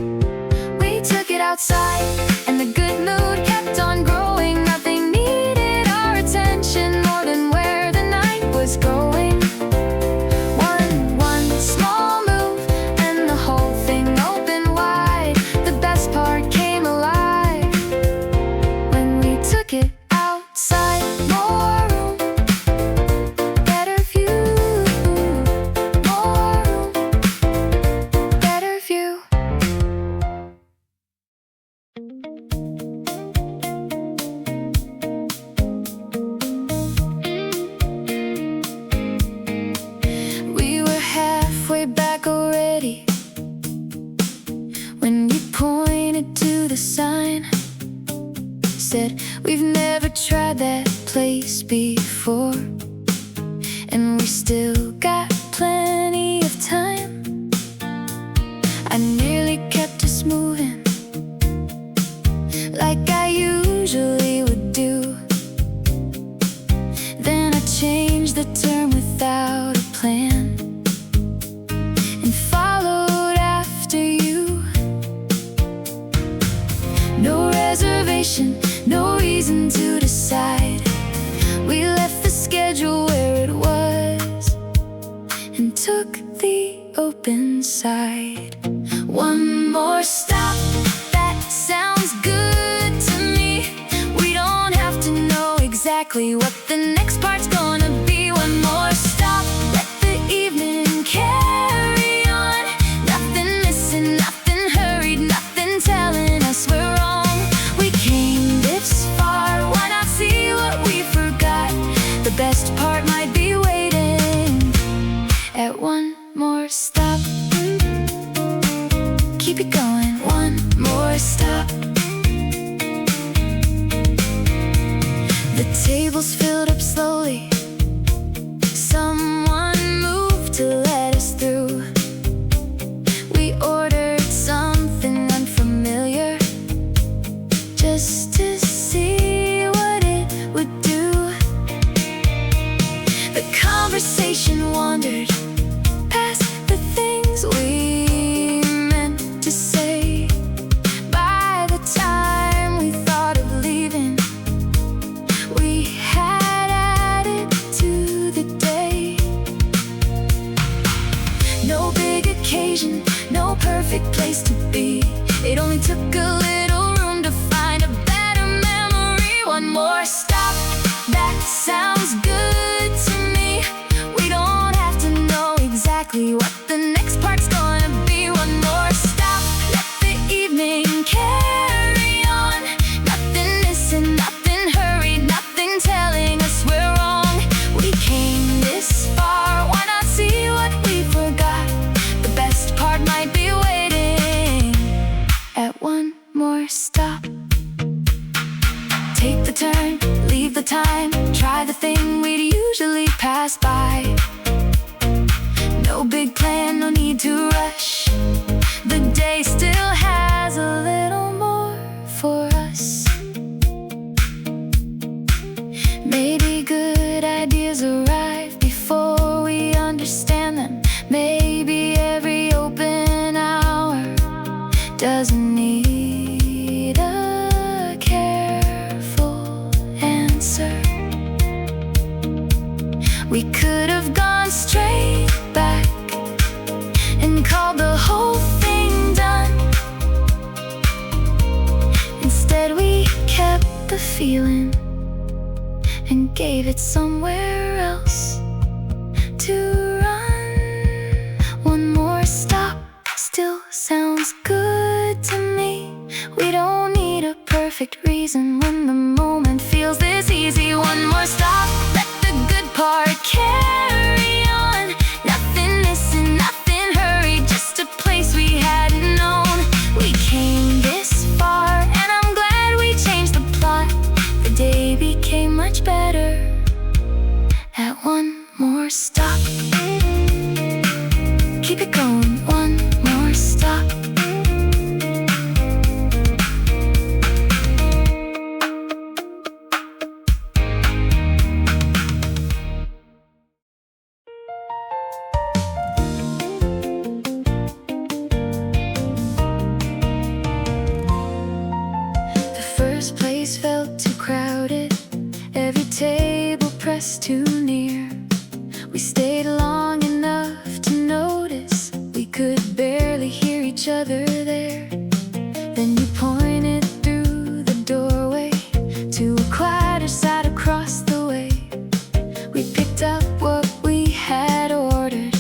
We took it outside and the good mood kept on growing. Nothing needed our attention more than where the night was going. One small move and the whole thing opened wide. The best part came alive when we took it outside. More room, better view. More room, better view. We were halfway back already when you pointed to the sign. Said we've never tried that place before, and we still got plenty of time. I nearly kept us moving like I usually would do. Then I changed the turn without a plan and followed after you. No reservation, no reason to decide. We left the schedule where it was and took the open side. One more stop, that sounds good to me. We don't have to know exactly what the next part's gonna be. One more stop, let the evening carry on. Nothing missing, nothing hurried, nothing telling us we're wrong. We came this far, why not see what we forgot? The best part might be waiting at one more stop. Keep it going, one more stop. The tables filled up slowly. Someone moved to let us through. We ordered something unfamiliar. no perfect place to be. It only took a little room to find a better memory. One more stop, that sounds good to me. We don't have to know exactly what the next part's gonna be. One more stop, let the evening carry on. Nothing missing, nothing hurried, nothing telling us we're wrong. We came this far, why not see what we forgot? The best part might be waiting at one more stop. Take the turn, leave the time, try the thing we'd usually pass by. No big plan, no need to rush. The day still has a little more for us. Maybe good ideas arrive before we understand them. Maybe every open hour doesn't need a careful answer. We could have gone straight back and called the whole thing done. Instead we kept the feeling and gave it somewhere else to run. One more stop still sounds good to me. We don't need a perfect reason when the moment feels this easy. One more stop, let the good part carry on. Nothing missing, nothing hurried, just a place we hadn't known. We came this far and I'm glad we changed the plot. The day became much better at one more stop. Keep it going, one more stop. The first place felt too crowded, every table pressed too near. We stayed long enough to notice we could barely hear each other there. Then you pointed through the doorway to a quieter side across the way. We picked up what we had ordered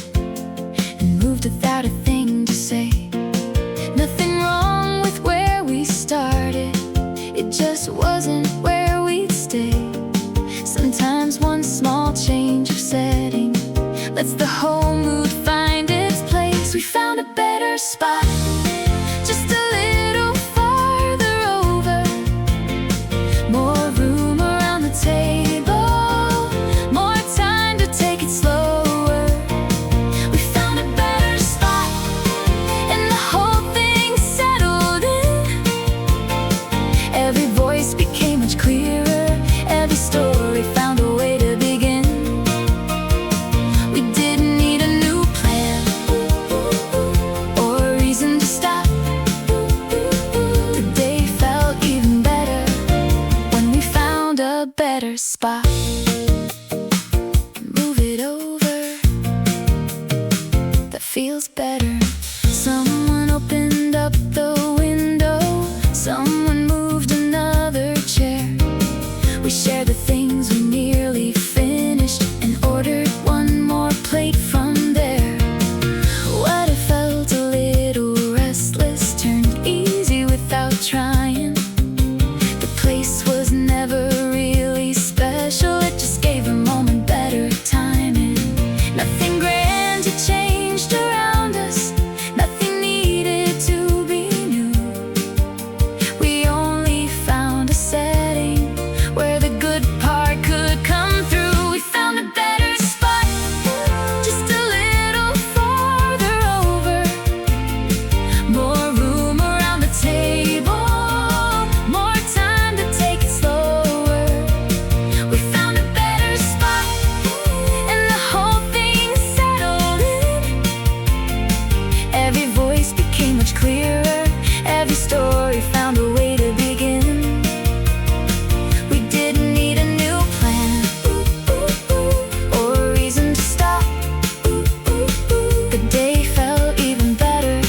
and moved without a thing to say. Nothing wrong with where we started, it just wasn't where we'd stay. Sometimes one small change of setting lets the whole mood find its place. We found a better spot, just a little farther over. More room around the table, more time to take it slower. We found a better spot and the whole thing settled in. Every voice became much clearer, every story found a way to begin. We didn't need a new plan or a reason to stop. The day felt even better when we found a better spot. Move it over, that feels better. Someone opened up the window, someone moved another chair. We shared the things we nearly finished and ordered one more plate from there. What I felt a little restless turned easy without trying. The place was never really special, it just gave a moment better timing. Nothing grand had changed around us, nothing needed to be new. We only found a setting where the good part could come through. We found a better spot, just a little farther over. More room around the table, more time to take it slower. We found a better spot and the whole thing settled in. Every voice became much clearer, every story found a way to begin. We didn't need a new plan or a reason to stop. The day felt even better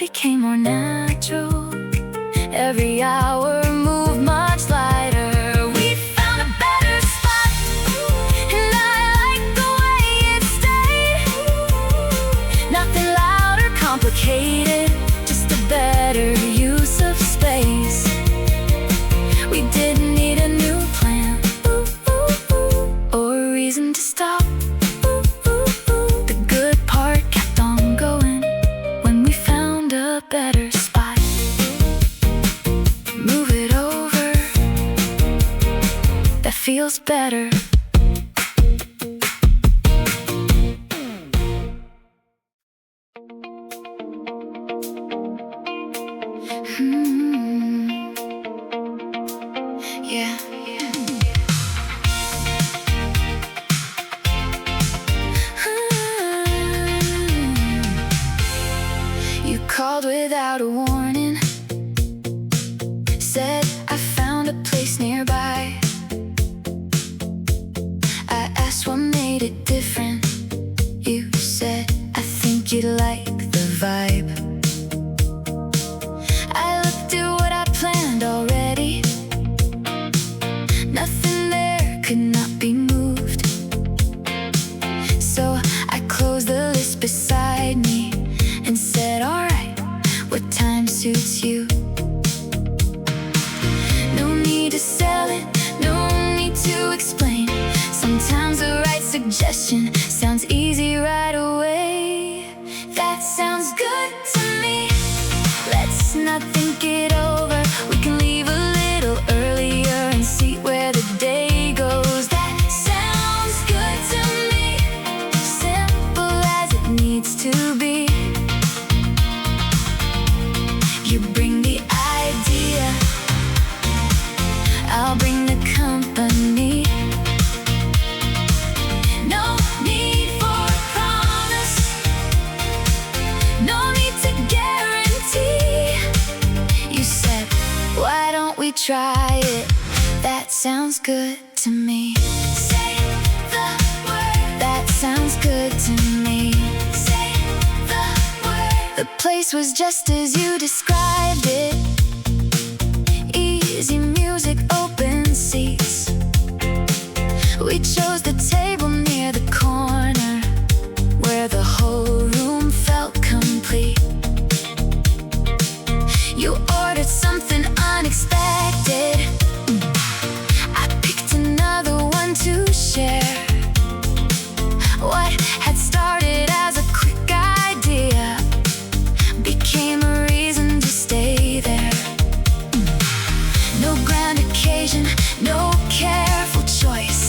became more natural. Every hour moved much lighter. We found a better spot, and I like the way it stayed. Nothing loud or complicated, just a better use of space. We didn't need a new plan or a reason to stop. The good part kept on going when we found a better spot. Move it over, that feels better. Yeah. You called without a warning, said I found a place nearby. I asked what made it different. You said I think you'd like the vibe. I looked at what I planned already. Nothing there could not be moved. So I closed the list beside me and said, alright, what time suits you? No need to sell it, no need to explain. Sometimes the right suggestion sounds easy right away. That sounds good to me. Let's not think it over. We can leave a little earlier and see where the day goes. That sounds good to me. Simple as it needs to be. You bring the idea, I'll bring the company. No need for a promise, no need to guarantee. You said, why don't we try it? That sounds good to me. Say the word. That sounds good to me. Say the word. The place was just as you described it. Easy music, open seats. We chose the table near the corner where the whole room felt complete. You ordered something unexpected. I picked another one to share. What had started as a quick idea became a reason to stay there. No grand occasion, no careful choice.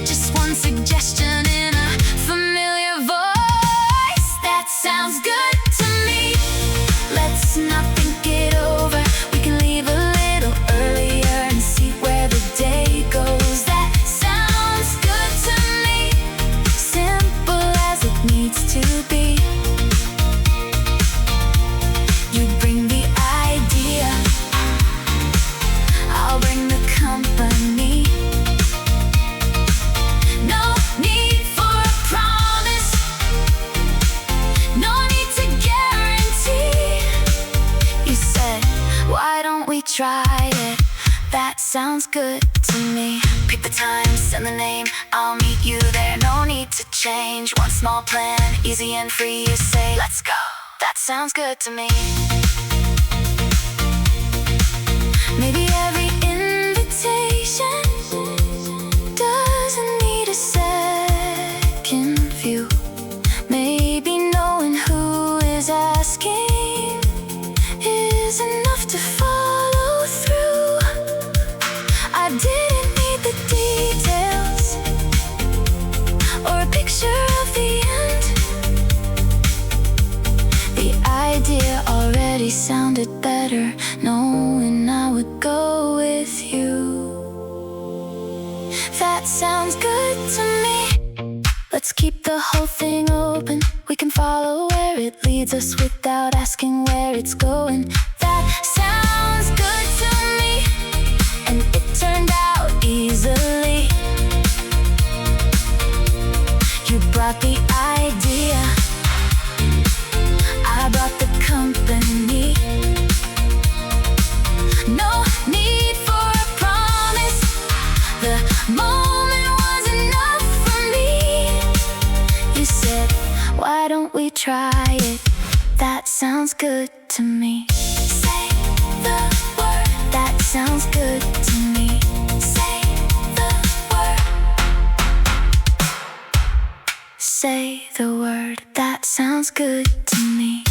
Just one suggestion in a familiar voice. That sounds good to me. Let's not think it over. We can leave a little earlier and see where the day goes. That sounds good to me. Simple as it needs to be. You bring the idea, I'll bring the company. No need for a promise, no need to guarantee. You said, why don't we try it? That sounds good to me. Pick the time, send the name, I'll meet you there. No need to change, one small plan, easy and free. You say, let's go. That sounds good to me. Maybe every invitation doesn't need a second view. Maybe knowing who is asking is enough to follow through. I didn't need the details or a picture of the end. The idea already sounded better, knowing I would go with you. That sounds good to me. Let's keep the whole thing open. We can follow where it leads us without asking where it's going. That sounds good to me, and it turned out easily. You brought the idea, I brought the company. try it. That sounds good to me. Say the word. That sounds good to me. Say the word. Say the word. That sounds good to me.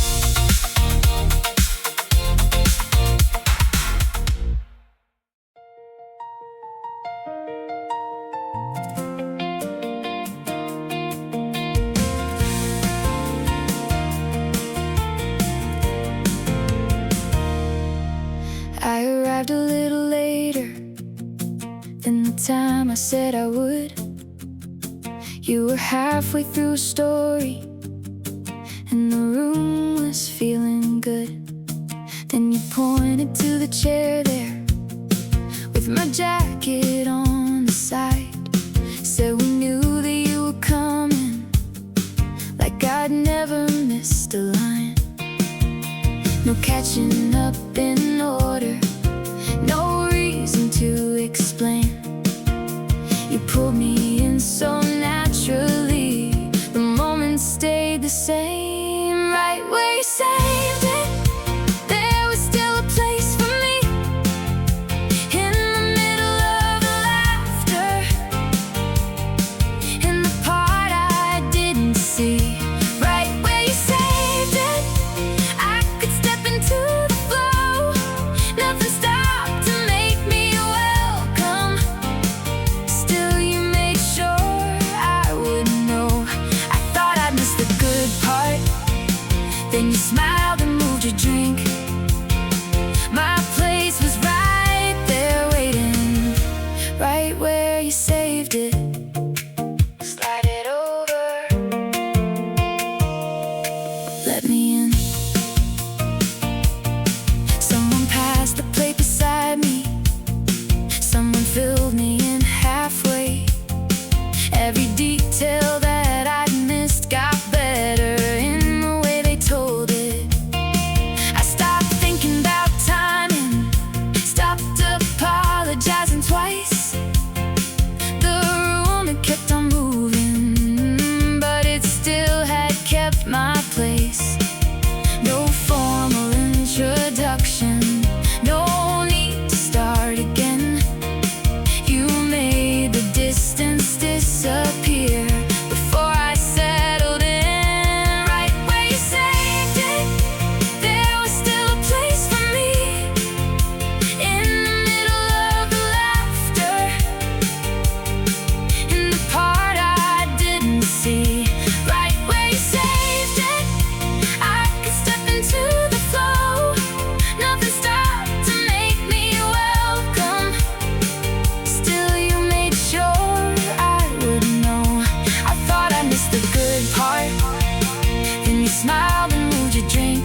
I arrived a little later than the time I said I would. You were halfway through a story and the room was feeling good. Then you pointed to the chair there with my jacket on the side. Said we knew that you were coming, like I'd never missed a line. No catching up in order, no reason to explain. You pulled me in so naturally, the moment stayed the same. Right where you saved it, there was still a place for me. In the middle of the laughter, in the part I didn't see. Right where you saved it, I could step into the flow. Nothing stopped to make me welcome. Still you made sure I would know. I thought I'd missed the good part. Then you smiled and moved your drink. My place was right there waiting. Right where you saved it. Slide it over. Let me in. Someone passed the plate beside me. Someone filled me in halfway. Every detail that I'd missed got better in the way they told it. I stopped thinking about timing, stopped apologizing twice. The room had kept on moving, but it still had kept my place. No formal introduction, no need to start again. You made the distance disappear before I settled in. Right where you saved it, there was still a place for me. In the middle of the laughter, in the part I didn't see. Right where you saved it, I could step into the flow. Nothing stopped to make me welcome. Still you made sure I would know. I thought I missed the good part. Then you smiled and moved your drink.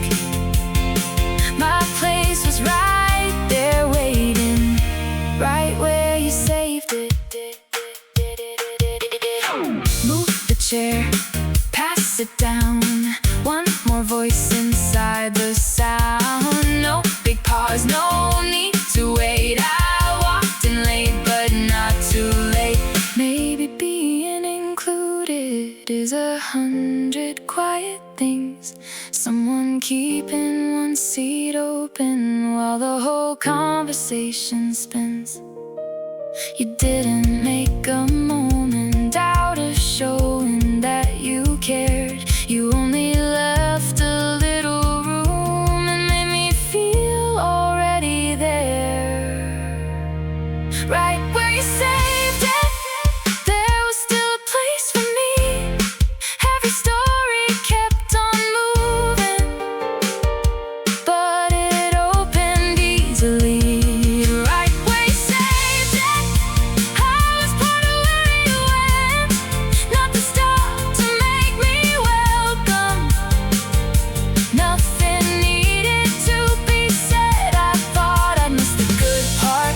My place was right there waiting. Right where you saved it. Move the chair, pass it down. One more voice inside the sound. No big pause, no need to wait. I walked in late, but not too late. Maybe being included is 100 quiet things. Someone keeping one seat open while the whole conversation spins. You didn't make a moment out of showing that you cared. You only left a little room and made me feel already there. Right where you saved it, there was still a place for me. Every story kept on moving, but it opened easily. Right where you saved it, I was part of where you went. Nothing stopped to make me welcome. Nothing needed to be said. I thought I'd missed the good part,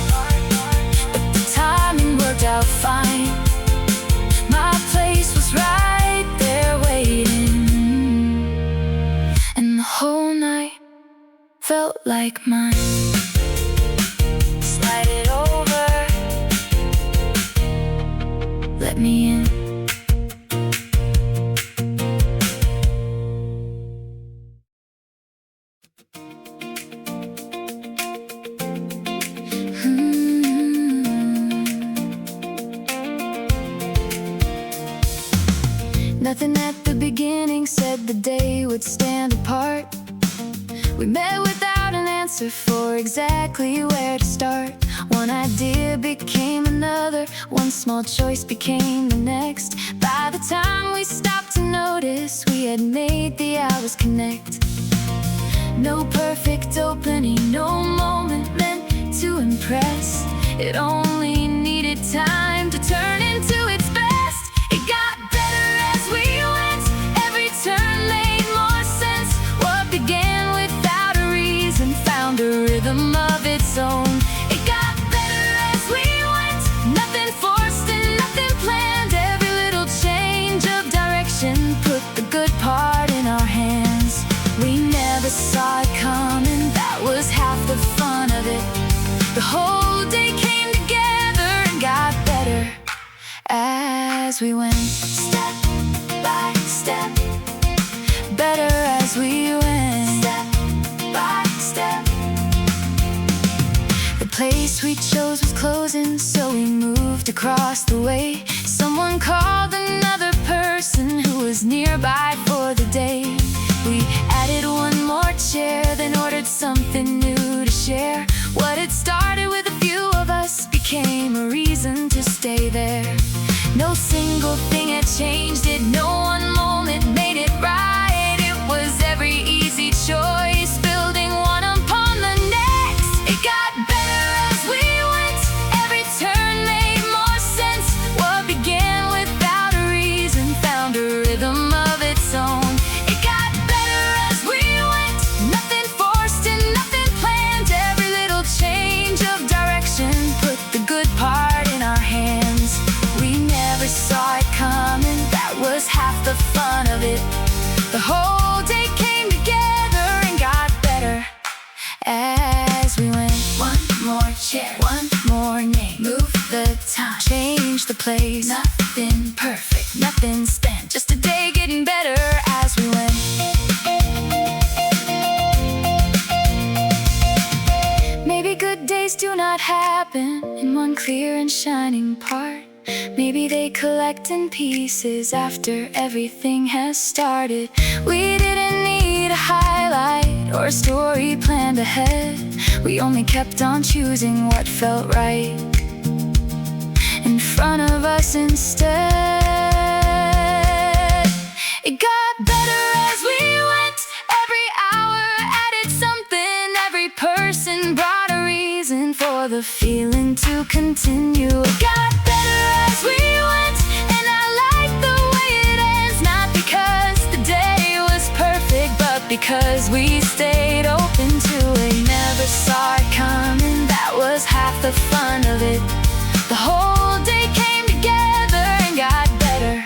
but the timing worked out fine. My place was right there waiting, and the whole night felt like mine. Slide it over. Let me in. Nothing at the beginning said the day would stand apart. We met without an answer for exactly where to start. One idea became another, one small choice became the next. By the time we stopped to notice, we had made the hours connect. No perfect opening, no moment meant to impress. It only needed time to turn into its best. It got better as we went, every turn made more sense. What began without a reason found a rhythm of its own. It got better as we went, nothing forced and nothing planned. Every little change of direction put the good part in our hands. We never saw it coming, that was half the fun of it. The whole day came together and got better as we went. Step by step, better as we went. Step by step. The place we chose was closing, so we moved across the way. Someone called another person who was nearby for the day. We added one more chair, then ordered something new to share. What had started with a few of us became a reason to stay there. No single thing had changed it, no one moment made it right. It was every easy choice, building one upon the next. It got better as we went, every turn made more sense. What began without a reason found a rhythm of its own. It got better as we went, nothing forced and nothing planned. Every little change of direction put the good part in our hands. We never saw it coming, that was half the fun of it. The whole day came together and got better as we went. One more chair, one more name, move the time, change the place. Nothing perfect, nothing spent, just a day getting better as we went. Maybe good days do not happen in one clear and shining part. Maybe they collect in pieces after everything has started. We didn't need a highlight or a story planned ahead. We only kept on choosing what felt right in front of us instead. It got better as we went, every hour added something. Every person brought a reason for the feeling to continue. It got better as we went, and I like the way it ends. Not because the day was perfect, but because we stayed open to it. Never saw it coming, that was half the fun of it. The whole day came together and got better